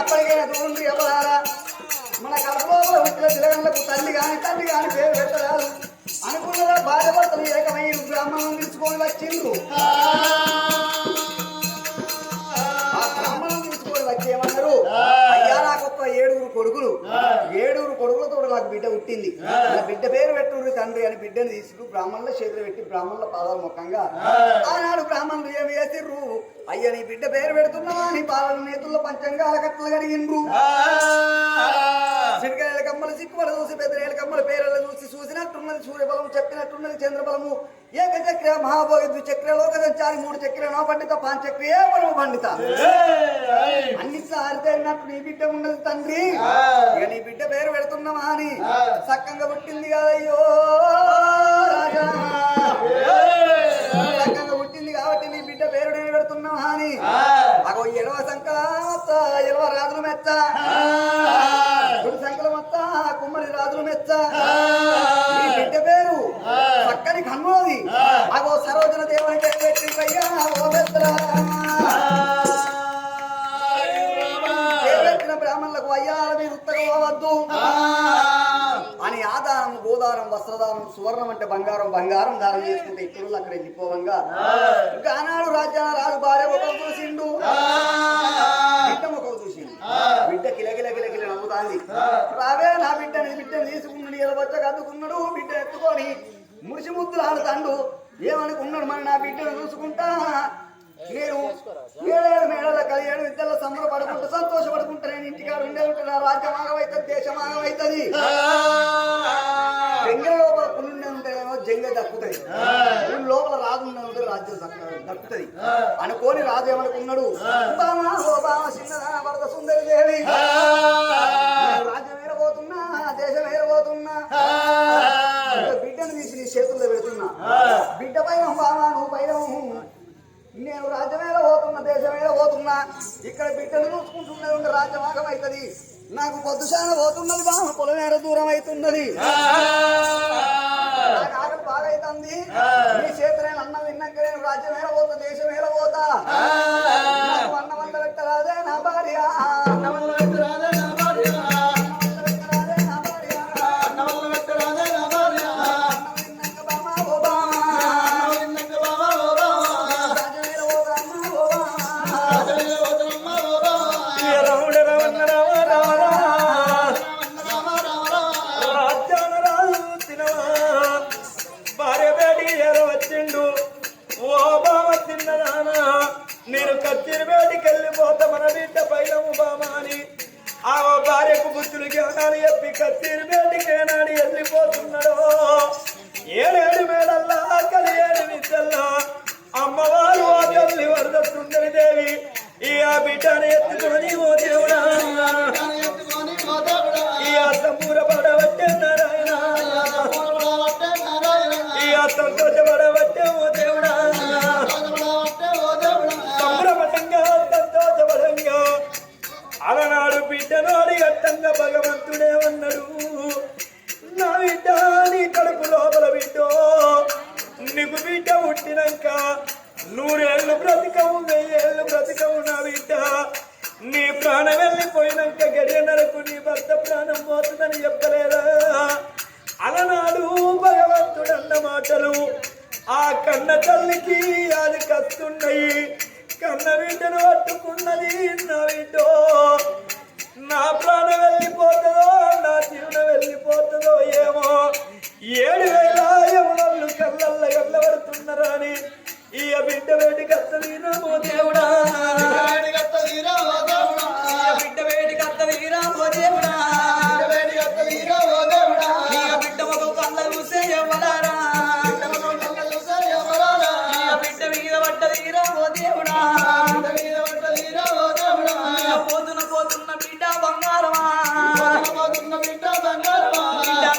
అప్పటికైనా చూడండి ఎవరారా మన కడపలో వచ్చిన పిల్లలకు తల్లి కాని పేరు పెట్టరాదు అనుకున్నదా భార్యభర్తలు ఏకమై బ్రాహ్మణం తీసుకొని వచ్చిండ్రు. ఆ బ్రాహ్మణం తీసుకొని వచ్చేమన్నారు, అయ్యా నాకు ఒక 7 కొడుకులు, 7 కొడుకులతో నాకు బిడ్డ పుట్టింది, నా బిడ్డ పేరు పెట్టుండ్రి తండ్రి అని బిడ్డను తీసుకు బ్రాహ్మణుల చేతులు పెట్టి బ్రాహ్మణుల పాదాల ముఖంగా ఆనాడు బ్రాహ్మణులు ఏమి వేసిర్రు, అయ్య నీ బిడ్డ పేరు పెడుతున్నావా నీ పాలన నేతుల్లో పంచంగా కట్టలు కడిగిండ్రు. సిరికాయల కమ్మలు సిక్కుబడి చూసి పెద్దల కమ్మల పేర్ల చూసినట్టున్నది, సూర్యబలము చెప్పినట్టున్నది, చంద్రబలము ఏకచక్ర మహాభోగి ద్విచక్ర లోక సంచారి 3 చక్ర నో పండిత 5 చక్ర ఏ పరమ పండిత అన్నిట్లో ఆరితేనట్టు నీ బిడ్డ ఉన్నది తండ్రి, ఇక నీ బిడ్డ పేరు పెడుతున్నావా అని సక్కంగా పుట్టింది కదయ్యో రాజా, సక్కంగా పుట్టింది కాబట్టి నీ బిడ్డ పేరు నేను పెడుతున్నావా అని అగో ఎడవ సంకలమత్త ఎడవ రాజులు మెచ్చ, కుడి సంకలమత్త కుమ్మరి రాజులు మెచ్చ, నీ బిడ్డ పేరు చక్కని కన్నుది అగో సరోజన దేవుని పేరు పెట్టిందయ్యా ఓ పెద్దరా. పేరు బ్రాహ్మణులకు అయ్యాల మీరు ఉత్తగా పోవద్దు అని ఆదానం గోదానం వస్త్రదానం సువర్ణం అంటే బంగారం దానం చేసుకుంటే ఇతరులు అక్కడ వెళ్ళిపోవంగా ఆనాడు రాజ్యాల రాజు భార్య ఒకరు చూసిండు, బిడ్డ ఒకరు చూసిండు, బిడ్డ కిలకిల నవ్వుతాంది, రావే నా బిడ్డని తీసుకున్నాడు, ఎలవచ్చ కద్దుకున్నాడు, బిడ్డ ఎత్తుకొని మురిసి ముద్దులు ఆడుతాండు, ఏమనుకున్నాడు మరి నా బిడ్డను చూసుకుంటా నేను 7 మేడల కలి 7 విద్యలో సంబరపడుకుంటా సంతోషపడుకుంటా, నేను ఇంటికాడ ఉండేకుంటున్నా, రాజ్యం ఆగమవుతుంది, దేశం ఆగమవుతుంది, జంగ లోపల పుల్లుండే ఉంటేనేమో జంగ దక్కుతుంది, పుల్లు లోపల రాజు ఉంటే రాజ్యం దక్కుతుంది అనుకోని రాజు ఏమనుకున్నాడు, బామా ఓ బామ చిన్నదాన వరద సుందరి దేవి రాజ్యం ఏడబోతున్నా దేశం ఏడబోతున్నా బిడ్డను తీసి నీ చేతుల్లో పెడుతున్నా, బిడ్డ పైన బామా నువ్వు పైన నేను రాజ్యమేళ పోతున్నా దేశమేళ పోతున్నా, ఇక్కడ బిడ్డను చూసుకుంటున్నది ఉంటే రాజ్యం ఆగమవుతుంది, నాకు పొద్దుశాన పోతున్నది బామ పొలమేర దూరం అవుతున్నది, నాకు ఆకలి బాగా అవుతుంది, నీ చేతులైన అన్నం విన్నాక నేను రాజ్యమేళ పోతా దేశమేళ పోతా, నాకు అన్నం వల్ల పెట్టరాదే నా భార్య, అన్నం వల్ల పెట్టరాదే నా భార్య, నేను కచ్చిరి వేడికి వెళ్ళిపోతా మన బిడ్డ పైలము బామా అని ఆ భార్యకు బుద్ధులు జ్ఞానాలు చెప్పి కచ్చిరి వేడికి ఏనాడు వెళ్ళిపోతున్నాడో 7 మేడల్లా 7 విద్యల్లో అమ్మవారు ఆ తల్లి వరద సుందరి దేవి ఈ ఆ బిడ్డను ఎత్తుకొని ఓ దేవుడా ఈ ఆ సంబూరపడబట్టే నారాయణ ఈ ఆ సంతోషపడబట్టే ఓ దేవుడా అలనాడు బిడ్డను అడిగట్టంగా భగవంతుడే అన్నాడు, నా బిడ్డ నీ కడుపు లోపల బిడ్డో నీకు బిడ్డ పుట్టినాక 100 ఏళ్ళు బ్రతికవు 1000 ఏళ్ళు బ్రతికవు నా బిడ్డ, నీ ప్రాణం వెళ్ళిపోయినాక గడియనరకు నీ భర్త ప్రాణం పోతుందని చెప్పలేదా, అలనాడు భగవంతుడు అన్న మాటలు ఆ కన్న తల్లికి అది కస్తున్నాయి, కన్న బిడ్డను పట్టుకున్నది నా బిడ్డో నా ప్రాణం వెళ్ళిపోతుందో తీరామో దేవుడా బిడ్డ వేడి కత్త తీరామో దేవుడా బిడ్డ ఒక కళ్ళ చూసే ఎవరారా బిడ్డ మీద పడ్డ తీరామో దేవుడా పోతున్న పోతున్న బిడ్డ బంగారమా బిడ్డ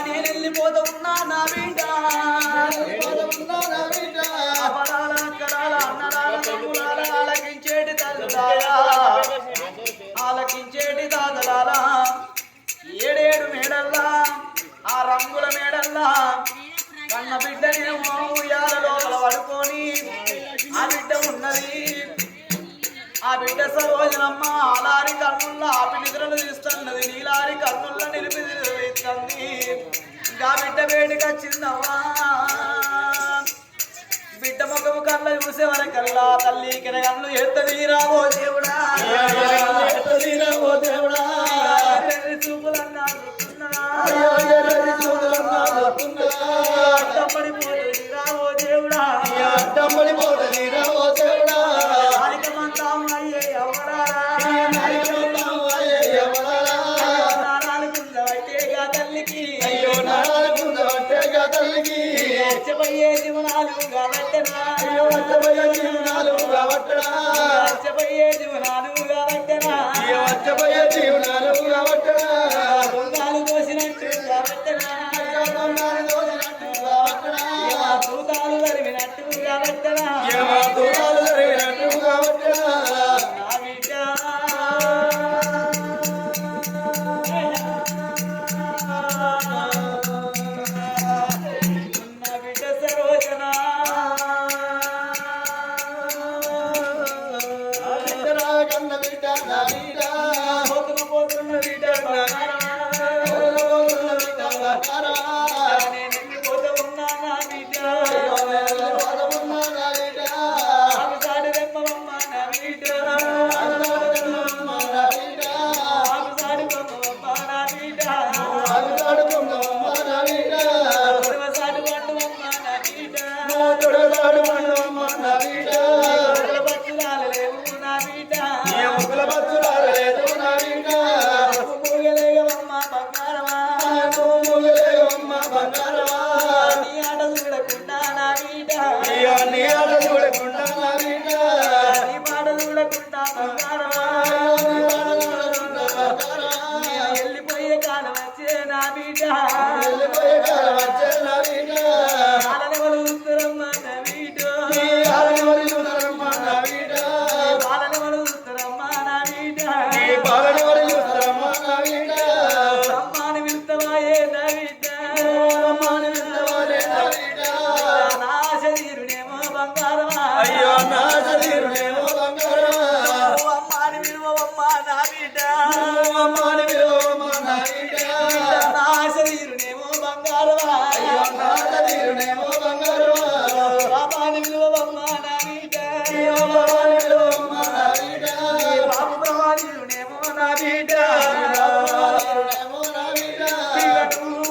నేను వెళ్ళిపోతూ ఉన్నా నా బిడ్డ అపరాల కరాల అన్నరాల తమ్ములాల ఆలకించేటి తల్లులారా ఆలకించేటి దాదలారా ఏడేడు మేడల్లా ఆ రంగుల మేడల్లా కన్న బిడ్డనేమో ఉయ్యాల లోపల పడుకొని ఆ బిడ్డ ఉన్నది ఆ బిడ్డ సరోజనమ్మ అలారి కన్నుల్లో ఆపి నిద్రలు తీస్తున్నది నీలారి కన్నుల్లో నిలిపి తీస్తుంది ఇంకా బిడ్డ వేడికొచ్చిందవ్వా బిడ్డ ముఖము కళ్ళ చూసే వరకల్లా తల్లి కిరగన్లు ఎత్తది రావో దేవుడా చూపులన్నా అడ్డపడిపోతుంది రావో దేవుడా అయ్యే ఎవరా నాలుగుందవట్టేగా తల్లికి అచ్చబయ్యే జీవనాలు కాబట్టనా అచ్చబయ్యే జీవనాలు కాబట్టనా దొంగలు దోసినట్టు కాబట్టనా దూతాలు తరిమినట్టు కాబట్టనా నా బిడ్డ సరోజన పోతున్న బిడ్డ నేను పోతూ ఉన్నా నా బిడ్డ ఆగుతాడు రెమ్మమ్మ నా బిడ్డ ఆగుతాడు బొమ్మమ్మ నా బిడ్డ ఆగుతాడు పండువమ్మ నా బిడ్డ బచ్చులాలు లేవు నా బిడ్డ మూగలేగవమ్మ బంగారమా నీ ఆట చూడకుండా నా బిడ్డ నీ మాట చూడకుండా బంగారమా వెళ్ళిపోయే కాలం వచ్చే నా బిడ్డ ఆలనెవలు ఉత్తరమ్మ నా బిడ్డ ఆలనెవలు ఉత్తరమ్మ నా బిడ్డ అమ్మాని విలుత్తవాయే నా బిడ్డ నా శరీరునేమో బంగారమా అమ్మాని విలువమ్మ నా బిడ్డ నా శరీరునేమో బంగారమా అమ్మాని విలువమ్మ నా బిడ్డ బాబు ప్రవాణినేమో నా బిడ్డ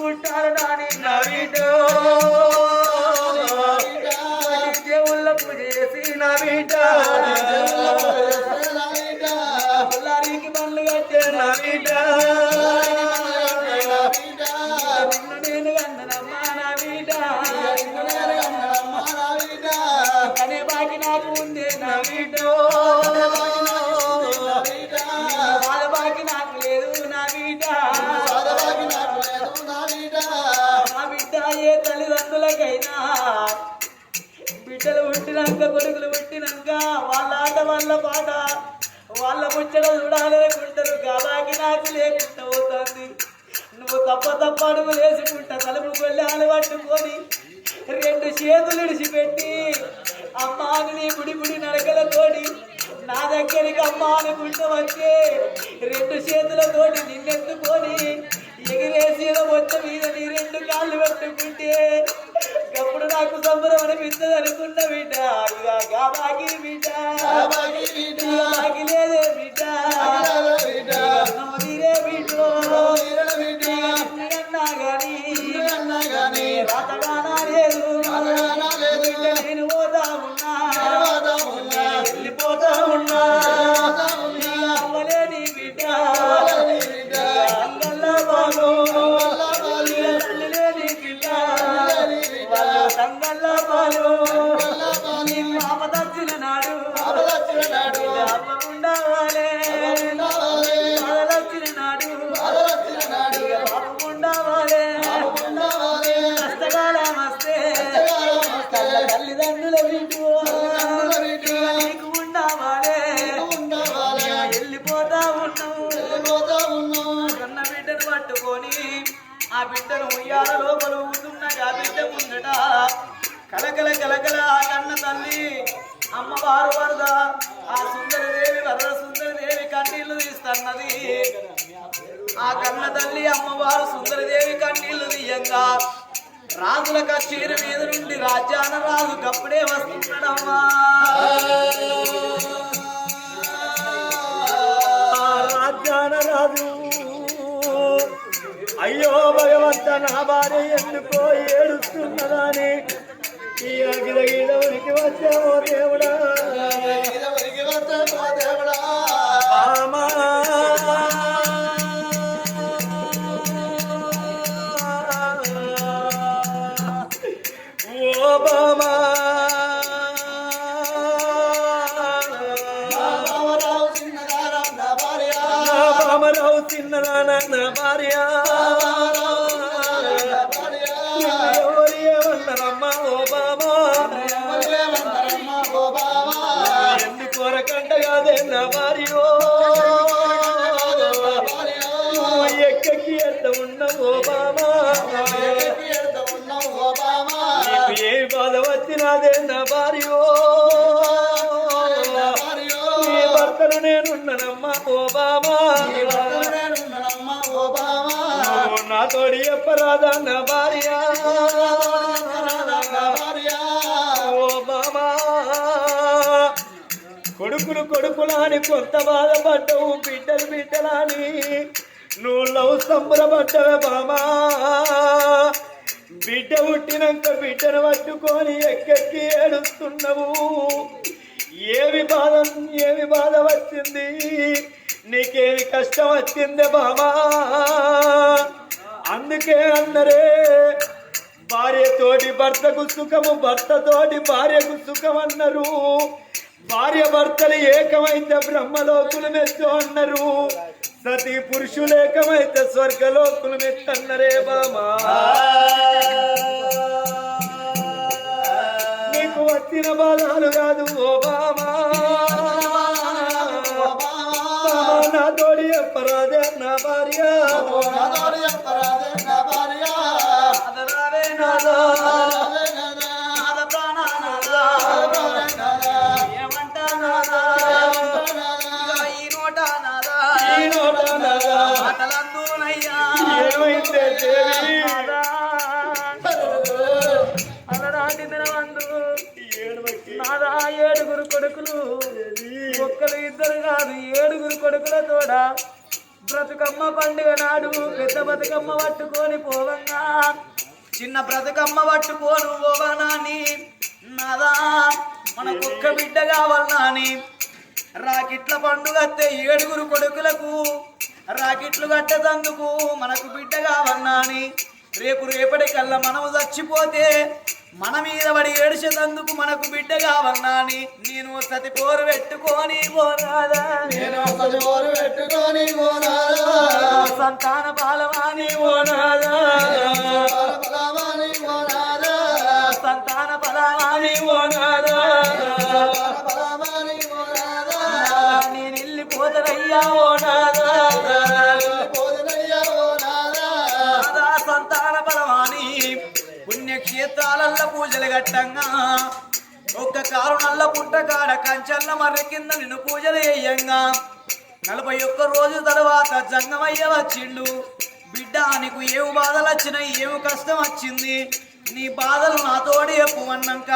ఉంటారు నాని నా బిడ్డ దేవుళ్ళ పూజ చేసి నా బిడ్డ పుల్లారికి బండ్లు కట్టే నా బిడ్డ నేను కన్ననమ్మ నా బిడ్డ కనే బాకి నాకు ఉందే నా బిడ్డ వాళ్ళ బాకి నాకు లేదు నా బిడ్డ నా బిడ్డ ఏ తల్లిదండ్రులకైనా బిడ్డలు పుట్టినాక కొడుకులు పుట్టినాక వాళ్ళ ఆట వాళ్ళ పాట వాళ్ళ ముచ్చట చూడాలనుకుంటారు గాబాకి నాకు లేకుండా పోతుంది నువ్వు తప్ప అడుగు వేసుకుంటా తలుపు కొల్లాలు పట్టుకొని రెండు చేతులు విడిచిపెట్టి అమ్మాని నీ గుడి నడకలతోటి నా దగ్గరికి అమ్మ అనుకుంటూ వచ్చే రెండు చేతులతోటి నిన్నెత్తుకొని ఎగిరేసి వచ్చ మీద నీ రెండు కాళ్ళు పెట్టుకుంటే అప్పుడు నాకు సంబరం అనిపిస్తుంది అనుకున్న బిడ్డ ఇక గాబాకి బిడ్డ లేదే బిడ్డ తీరే బిడ్డ గాని రాతగానా లేదు నేను పోతా ఉన్నా బిడ్డను ఉయ్యాల లోపల ఊదున్నగా బిడ్డ ముందట కలకల కలకల ఆ కన్న తల్లి అమ్మవారు వరద ఆ సుందరదేవి వరద సుందరదేవి కన్నీళ్లు తీస్తున్నది. ఆ కన్న తల్లి అమ్మవారు సుందరదేవి కన్నీళ్లు తీయంగా రాజుల కచేరి మీద నుండి రాజ్యాన రాజు కప్పుడే వస్తున్నాడమ్మా. రాజ్యాన రాజు అయ్యో భగవంత నా భార్య ఎందుకో ఏడుస్తున్నదాని ఈ అగిరగిరవునికి వచ్చావో దేవుడా బామా ఓ బామా బామరావు చిన్నదాన నా భార్య ఏమన్నారమ్మా ఓ బామా ఎందుకొరకంట కాదే నా భార్యో ఎక్కకి ఎంత ఉన్నావు ఓ బామా నీకు ఏ బాధ వచ్చినాదే నా భార్యో నీ భర్తను నేనున్నానమ్మా ఓ బామా నా తోడి చెప్పరాదా నా భార్య ఓ బామా కొడుకులు కొడుకులాని కొంత బాధపడ్డవు బిడ్డలు బిడ్డలాని నువ్వు లవ్ సంబరపడ్డవే బామా బిడ్డ పుట్టినాక బిడ్డను పట్టుకొని ఎక్కెక్కి ఏడుస్తున్నావు ఏమి బాధ వచ్చింది నీకేమి కష్టం వచ్చిందే బామా అందుకే అందరే భార్యతోటి భర్తకు సుఖము భర్తతోటి భార్యకు సుఖం అన్నారు భార్య భర్తలు ఏకమైతే బ్రహ్మలోకులు మెచ్చు అన్నారు సతీ పురుషులు ఏకమైతే స్వర్గలోకులు మెచ్చన్నరే బామా నీకు వచ్చిన బాధలు కాదు ఓ బామా నా తోడి చెప్పరాదే నా భార్య ఏమైందే దేవి అలనాటి దినమందు నాదా 7 కొడుకులు ఒక్కరు ఇద్దరు కాదు 7 కొడుకులతోడ బ్రతుకమ్మ పండుగ నాడు పెద్ద బతుకమ్మ పట్టుకొని పోవంగా చిన్న బ్రతుకమ్మ పట్టుకోను పోవనాని నాదా మనకొక్క బిడ్డ కావాలని రాకిట్ల పండుగ 7 కొడుకులకు రాకిట్లు కట్టేందుకు మనకు బిడ్డ కావన్నాని రేపటికల్లా మనము చచ్చిపోతే మన మీద పడి ఏడిచేందుకు మనకు బిడ్డ కావన్నాని నేను సతి పోరు పెట్టుకొని పోరాదా సంతాన పాలవాణి ఓనాదా సంతాన పలవాణి ఓనాదా నేను వెళ్ళిపోతానయ్యా ఓనాదా సంతాన బలవాణి పుణ్యక్షేత్రాలల్ల పూజలు గట్టంగా ఒక్క కారు నల్ల పుట్ట కాడ కంచల్ల మర్రి కింద నిన్ను పూజలు చేయంగా 41 రోజు తర్వాత జంగమయ్య వచ్చిండు బిడ్డ నీకు ఏమి బాధలు వచ్చినాయి ఏమి కష్టం వచ్చింది నీ బాధలు నాతోడి చెప్పు అన్నాక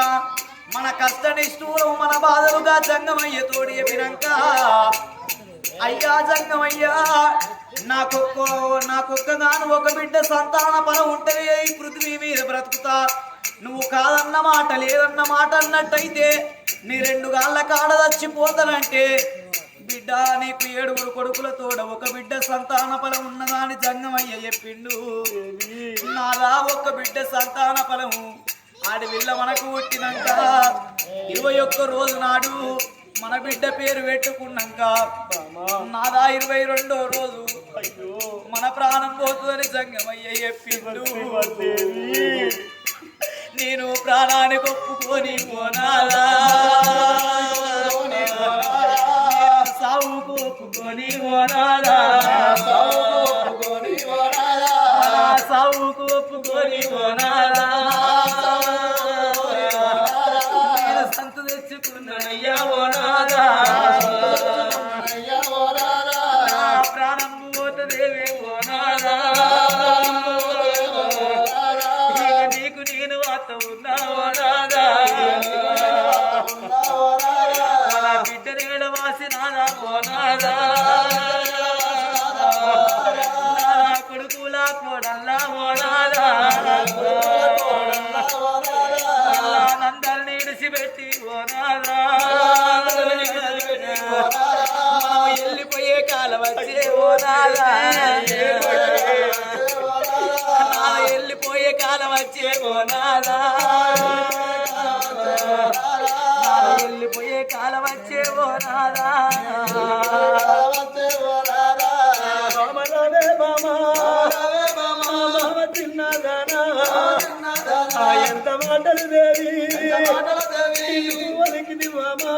మన కష్ట నిష్ఠూరం మన బాధలుగా జంగమయ్య తోడి చెప్పినాక అయ్యా జంగమయ్యా నాకొక్కగాను ఒక బిడ్డ సంతాన బలం ఉంటది ఈ పృథ్వీ మీద బ్రతుకుతా నువ్వు కాదన్న మాట లేదన్న మాట అన్నట్టయితే నీ 2 గాళ్ళ కాడ చచ్చిపోతానంటే బిడ్డ నీకు 7 కొడుకులతోడ ఒక బిడ్డ సంతాన ఫలం ఉన్నదాని జంగమయ్య చెప్పిండు నాదా ఒక బిడ్డ సంతాన ఫలము ఆడి విల్ల మనకు పుట్టినాక 21 రోజు నాడు మన బిడ్డ పేరు పెట్టుకున్నాక నాదా 22వ రోజు మన ప్రాణం పోతుందని జంగమయ్య చెప్పిండు నేను ప్రాణానికి ఒప్పుకొని పోనాదా సావుకు ఒప్పుకొని పోనాదా సావు తెచ్చుకొని ఓనాదా నేను సంతు తెచ్చుకున్నానయ్యా ఓనాదా నా ప్రాణం పోతదేవే ఓనాదా ఇక నీకు నేను వాత ఉన్నా ఓనాదా నా బిడ్డ నేడ వాసినాదా ఓనాదా నా కొడుకులా కోడల్లా ఓనాదా నందల్ని ఇడిసిపెట్టి ఓనాదా వెళ్ళిపోయే కాలం వచ్చే ఓనాదా వెళ్ళిపోయే కాలం వచ్చే ఓనాదా వెళ్ళిపోయే కాలం వచ్చే ఓనాదా రామరావే బామా చిన్నదానా ఎంత మాటలు దేవి వలికిది బామా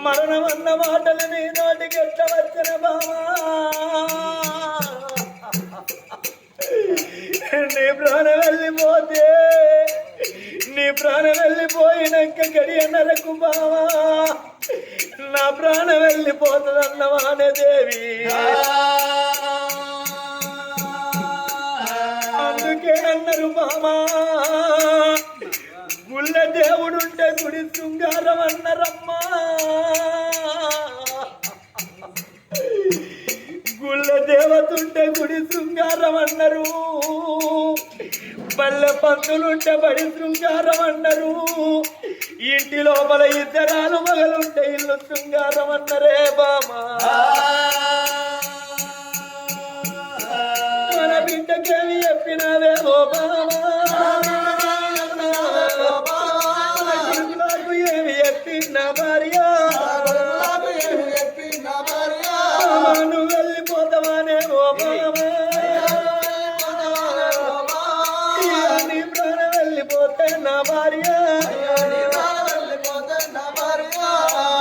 మరణమన్న మాటలు నీ నోటికి ఎట్ట వచ్చిన బామా నీ ప్రాణం వెళ్ళిపోతే నీ ప్రాణం వెళ్ళిపోయినాక గడియన్నరకు బావా నా ప్రాణం వెళ్ళిపోతుందన్నవానే దేవి అందుకే అన్నారు బామా గుళ్ళ దేవుడుంటే గుడి శృంగారం అన్నారమ్మా గుళ్ళ దేవతుంటే గుడి శృంగారం అన్నారు పల్లె పంతులుంటే బడి శృంగారం అన్నారు ఇంటి లోపల ఇద్దరాలు మగలుంటే ఇల్లు శృంగారం అన్నరే బామా మన బిడ్డకేమి చెప్పినావేమో బామా నాకు ఏమి చెప్పిన భార్య నువ్వు వెళ్ళిపోతావానేమో బామా నీ ప్రాణం వెళ్ళిపోతే నా భార్య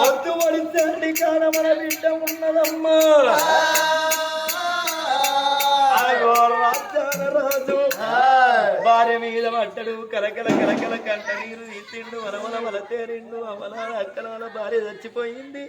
వద్దు వడిచండి కాడ మన బిడ్డ ఉన్నదమ్మా రాజు భార్య మీద పడ్డడు కలకల కలకల కంట నీరు తీసిండు వలవల వల తేరిండు అవల అక్కల వల భార్య చచ్చిపోయింది